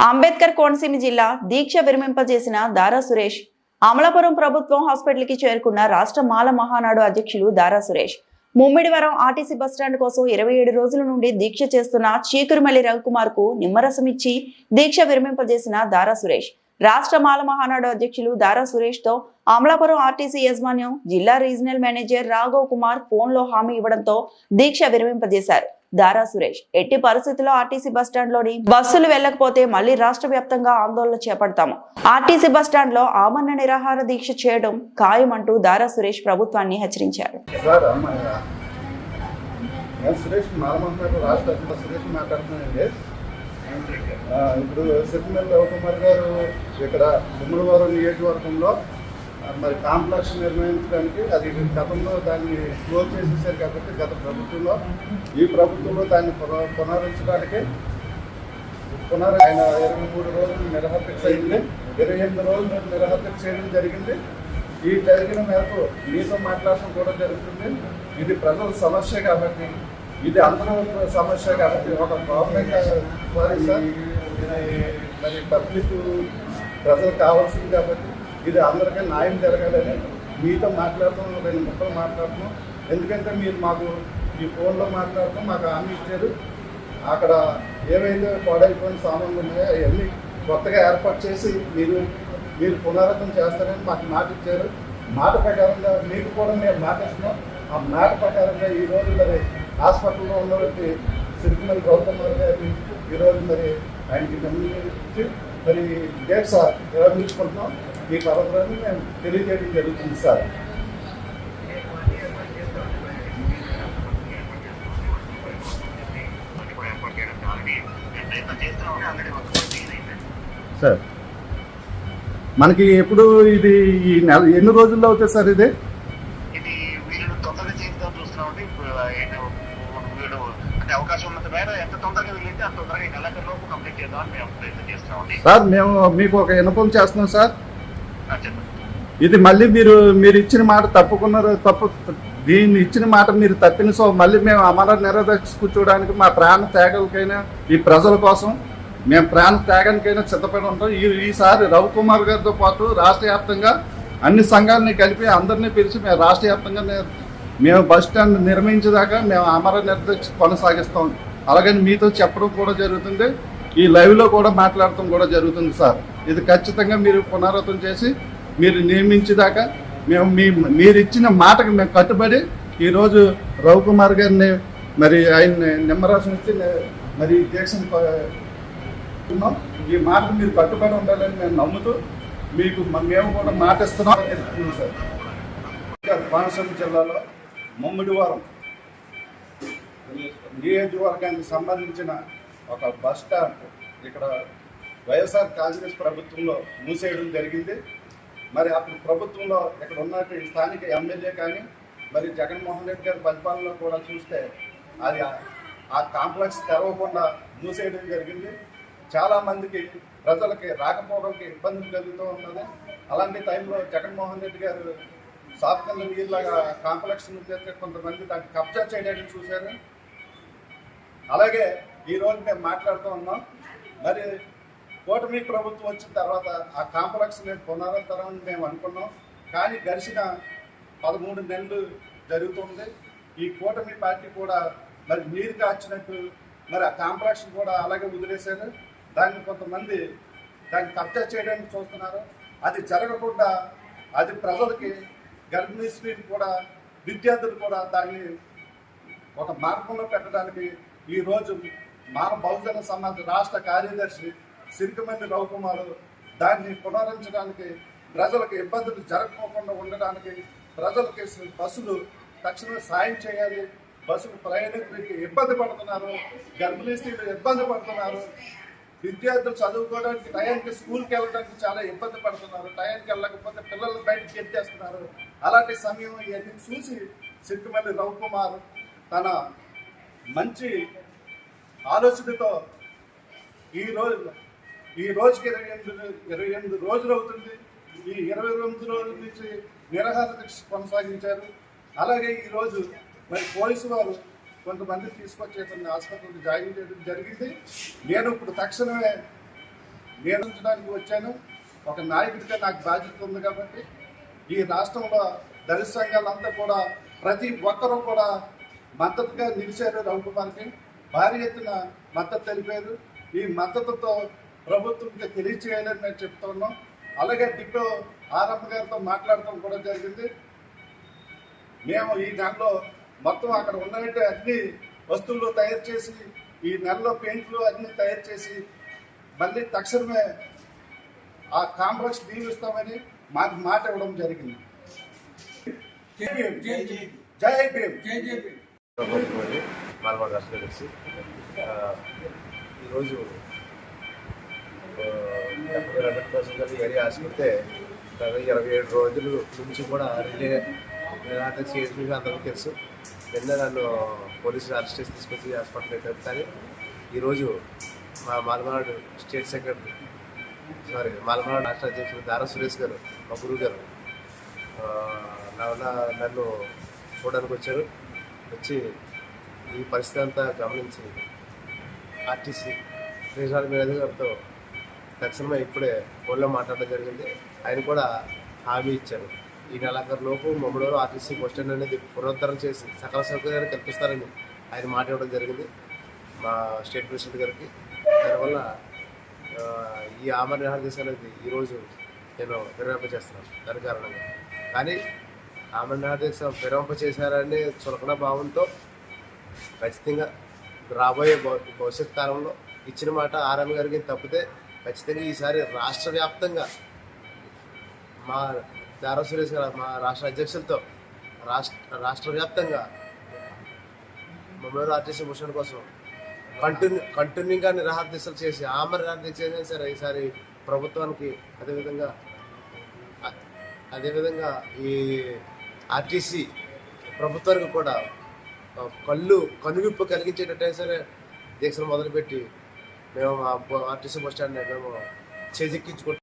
అంబేద్కర్ కోనసీమ జిల్లా దీక్ష విరమింపజేసిన దారా సురేష్. అమలాపురం ప్రభుత్వం హాస్పిటల్ కి చేరుకున్న రాష్ట్ర మాల మహానాడు అధ్యక్షులు దారా సురేష్. ముమ్మిడివరం ఆర్టీసీ బస్టాండ్ కోసం 27 రోజుల నుండి దీక్ష చేస్తున్న చీకురుమల్లి రవికుమార్ కు నిమ్మరసం ఇచ్చి దీక్ష విరమింపజేసిన దారా సురేష్. రాష్ట్ర మాల మహానాడు అధ్యక్షులు దారా సురేష్ తో అమలాపురం ఆర్టీసీ యాజమాన్యం జిల్లా regional manager Raghav Kumar phone లో హామీ ఇవ్వడంతో దీక్ష విరమింపజేశారు. దారా సురేష్ ఎట్టి పరిస్థితుల్లో ఆర్టీసీ బస్టాండ్ లోని బస్సులు వెళ్లకపోతే మళ్లీ రాష్ట్ర వ్యాప్తంగా ఆందోళన చేపడతాము, ఆర్టీసీ బస్టాండ్ లో ఆమరణ నిరాహార దీక్ష చేయడం ఖాయమంటూ దారా సురేష్ ప్రభుత్వాన్ని హెచ్చరించారు. ఇప్పుడు సిరిమల్లి రవికుమార్ గారు ఇక్కడ ముమ్మడివారం నియోజకవర్గంలో మరి కాంప్లెక్స్ నిర్వహించడానికి అది గతంలో దాన్ని క్లోజ్ చేసేసారు కాబట్టి గత ప్రభుత్వంలో ఈ ప్రభుత్వంలో దాన్ని పునరుద్ధరించడానికి ఆయన 23 రోజులు నిరహత్య అయింది. 28 రోజులు నిరహత్య చేయడం జరిగింది. ఈ జరిగిన మేరకు మీతో మాట్లాడటం కూడా జరుగుతుంది. ఇది ప్రజల సమస్య కాబట్టి, ఇది అందరూ సమస్య కాబట్టి, ఒక గవర్నమెంట్ సారీ సార్ మరి పబ్లిక్ ప్రజలకు కావాల్సింది కాబట్టి ఇది అందరికీ న్యాయం జరగాలని మీతో మాట్లాడుతాం, 2 ముక్కలు మాట్లాడుతున్నాం. ఎందుకంటే మీరు మాకు ఈ ఫోన్లో మాట్లాడుతాం మాకు హామీ ఇచ్చారు. అక్కడ ఏవైతే పాడైపోయిన సామాన్లు ఉన్నాయో అవన్నీ కొత్తగా ఏర్పాటు చేసి మీరు పునరుద్ధరణ చేస్తారని మాకు మాట ఇచ్చారు. మాట ప్రకారంగా మీకు కూడా మేము మాట ఇస్తున్నాం. ఆ మాట ప్రకారంగా ఈరోజు మరి హాస్పిటల్లో ఉన్నటువంటి సిరిమల్లి రవికుమార్ గారిని ఈరోజు మరి ఆయనకి నమ్మించి మరి డేట్స్ నిర్వహించుకుంటున్నాం. ఈ పరంపరని మేము తెలియజేయడం జరుగుతుంది సార్. సార్ మనకి ఎప్పుడు ఇది ఈ నెల ఎన్ని రోజుల్లో అవుతుంది సార్? ఇది అవకాశం ఉన్నంత మేర ఎంత తొందరగా వెళ్ళితే అంత తొందరగా కలెక్టర్ లోపు కంప్లీట్ చేద్దామని మేము ప్రయత్నం చేస్తామండి. సార్ మేము మీకు ఒక విన్నపం చేస్తున్నాం సార్. ఇది మళ్ళీ మీరు ఇచ్చిన మాట తప్పుకున్నారు, దీన్ని ఇచ్చిన మాట మీరు తప్పిన సో మళ్ళీ మేము అమర నిరదీక్ష కూర్చోడానికి మా ప్రాణ త్యాగాలకైనా ఈ ప్రజల కోసం మేము ప్రాణ త్యాగానికైనా సిద్ధపడి ఉంటాం. ఈసారి రవికుమార్ గారితో పాటు రాష్ట్ర వ్యాప్తంగా అన్ని సంఘాలని కలిపి అందరినీ పిలిచి మేము రాష్ట్ర వ్యాప్తంగా మేము బస్ స్టాండ్ నిర్మించేదాకా మేము అమర నిరదీక్ష కొనసాగిస్తాం. అలాగని మీతో చెప్పడం కూడా జరుగుతుంది, ఈ లైవ్లో కూడా మాట్లాడటం కూడా జరుగుతుంది సార్. ఇది ఖచ్చితంగా మీరు పునరావృతం చేసి మీరు నియమించేదాకా మేము మీరు ఇచ్చిన మాటకు మేము కట్టుబడి ఈరోజు రవికుమార్ గారిని మరి ఆయన్ని నిమ్మరసం ఇచ్చి మరి దీక్షను ఈ మాటకు మీరు కట్టుబడి ఉండాలని మేము నమ్ముతూ మీకు మేము కూడా మాట ఇస్తున్నాం సార్. కోనసీమ జిల్లాలో ముమ్మిడివారం నియోజకవర్గానికి సంబంధించిన ఒక బస్ స్టాండ్ ఇక్కడ వైఎస్ఆర్ కాంగ్రెస్ ప్రభుత్వంలో మూసేయడం జరిగింది. మరి అప్పుడు ప్రభుత్వంలో ఇక్కడ ఉన్నట్టు స్థానిక ఎమ్మెల్యే కానీ మరి జగన్మోహన్ రెడ్డి గారి పరిపాలనలో కూడా చూస్తే అది ఆ కాంప్లెక్స్ తెరవకుండా మూసేయడం జరిగింది. చాలామందికి ప్రజలకి రాకపోవడానికి ఇబ్బందులు కలుగుతూ ఉన్నది. అలాంటి టైంలో జగన్మోహన్ రెడ్డి గారు సాత్కల్లు నీళ్ళగా కాంప్లెక్స్ నుంచి కొంతమంది దాన్ని కబ్జా చేయడానికి చూశారు. అలాగే ఈరోజు మేము మాట్లాడుతూ ఉన్నాం. మరి కూటమి ప్రభుత్వం వచ్చిన తర్వాత ఆ కాంప్లెక్స్ మేము పునరుద్ధరణ మేము అనుకున్నాం. కానీ గడిచిన 13 నెలలు జరుగుతుంది. ఈ కూటమి పార్టీ కూడా మరి నీరు కాచినట్టు మరి ఆ కాంప్లెక్స్ కూడా అలాగే వదిలేశారు. దాన్ని కొంతమంది దాన్ని కబ్జా చేయడానికి చూస్తున్నారు. అది జరగకుండా అది ప్రజలకి గర్భిణీ స్త్రీలు కూడా విద్యార్థులు కూడా దాన్ని ఒక మార్గంలో పెట్టడానికి ఈరోజు మాన బహుజన సమాజ రాష్ట్ర కార్యదర్శి సిరిమల్లి రవికుమార్ దాన్ని పునరుద్ధరించడానికి ప్రజలకు ఇబ్బందులు జరగకుండా ఉండడానికి ప్రజలకి బస్సులు తక్షణమే సాయం చేయాలి. బస్సులు ప్రయాణికులకి ఇబ్బంది పడుతున్నారు, గర్భిణీ స్త్రీలు ఇబ్బంది పడుతున్నారు, విద్యార్థులు చదువుకోవడానికి టయానికి స్కూల్కి వెళ్ళడానికి చాలా ఇబ్బంది పడుతున్నారు, టయానికి వెళ్ళకపోతే పిల్లలు బయటకు గెట్టేస్తున్నారు. అలాంటి సమయం ఇవన్నీ చూసి సిరిమల్లి రవికుమార్ తన మంచి ఆలోచనతో ఈ రోజుకి 28 రోజులు అవుతుంది. ఈ 28 రోజుల నుంచి నిరాహార దీక్ష కొనసాగించారు. అలాగే ఈరోజు మరి పోలీసు వారు కొంతమంది తీసుకొచ్చి హాస్పిటల్కి జాయిన్ చేయడం జరిగింది. నేను ఇప్పుడు తక్షణమే నేను ఉంచడానికి వచ్చాను. ఒక నాయకుడిగా నాకు బాధ్యత ఉంది కాబట్టి ఈ రాష్ట్రంలో దళిత సంఘాలంతా కూడా ప్రతి ఒక్కరూ కూడా మద్దతుగా నిలిచారు. రవికుమార్కి భారీ ఎత్తున మద్దతు తెలిపారు. ఈ మద్దతుతో ప్రభుత్వంకి తెలియచేయాలని మేము చెప్తున్నాం. అలాగే డిపో ఆరమ్మ గారితో మాట్లాడటం కూడా జరిగింది. మేము ఈ నెలలో మొత్తం అక్కడ ఉన్నట్టు అన్ని వస్తువులు తయారు చేసి ఈ నెలలో పెయింట్లు అన్ని తయారు చేసి మళ్ళీ తక్షణమే ఆ కాంప్లెక్స్ నియమిస్తామని మాకు మాట ఇవ్వడం జరిగింది. జై భీమ్. మాల్వాడ రాష్ట్ర కలిసి ఈరోజు డాక్టర్ గారి ఏరియా ఆసుపత్రి 27 రోజుల నుంచి కూడా నిరాదీక్ష చేసి అందరికీ తెలుసు. నిన్న నన్ను పోలీసులు అరెస్ట్ చేసి తీసుకొచ్చి హాస్పిటల్ పెట్టారు. కానీ ఈరోజు మా మాల్వాడ స్టేట్ సెక్రటరీ మాల్వాడ రాష్ట్ర అధ్యక్షుడు దారా సురేష్ గారు, మా గురువు గారు నన్ను చూడడానికి వచ్చారు. వచ్చి ఈ పరిస్థితి అంతా గమనించి ఆర్టీసీ రీజనల్ మేనేజర్ గారితో తక్షణమే ఇప్పుడే ఫోన్లో మాట్లాడడం జరిగింది. ఆయన కూడా హామీ ఇచ్చారు, ఈ నెలాఖరులోపు మమ్మడూరు ఆర్టీసీ బస్ స్టాండ్ అనేది పునరుద్ధరణ చేసి సకల సౌకర్యాలు కల్పిస్తారని ఆయన మాట ఇవ్వడం జరిగింది మా స్టేట్ ప్రెసిడెంట్ గారికి. దానివల్ల ఈ ఆమరణ నిరాహార అనేది ఈరోజు నేను విరమింపచేస్తున్నాను. దాని కారణంగా కానీ ఆమరణ నిరాహార విరమింపచేశారనే చులకన భావంతో ఖచ్చితంగా రాబోయే భవిష్యత్ కాలంలో ఇచ్చిన మాట ఆర్ఎం గారికి తప్పితే ఖచ్చితంగా ఈసారి రాష్ట్ర వ్యాప్తంగా మా దారా సురేష్ గారు మా రాష్ట్ర అధ్యక్షులతో రాష్ట్ర వ్యాప్తంగా మమ్మల్ని ఆర్టీసీ మిషన్ కోసం కంటిన్యూగా నిరాహార దీక్షలు చేసి ఆమరణ నిరాహార దీక్ష చేసినా సరే ఈసారి ప్రభుత్వానికి అదేవిధంగా ఈ ఆర్టీసీ ప్రభుత్వానికి కూడా కనువిప్పు కలిగించేటట్టయినా సరే దీక్షలు మొదలుపెట్టి మేము ఆర్టీసీ బస్ స్టాండ్ మేము చేజిక్కించుకుంటాం.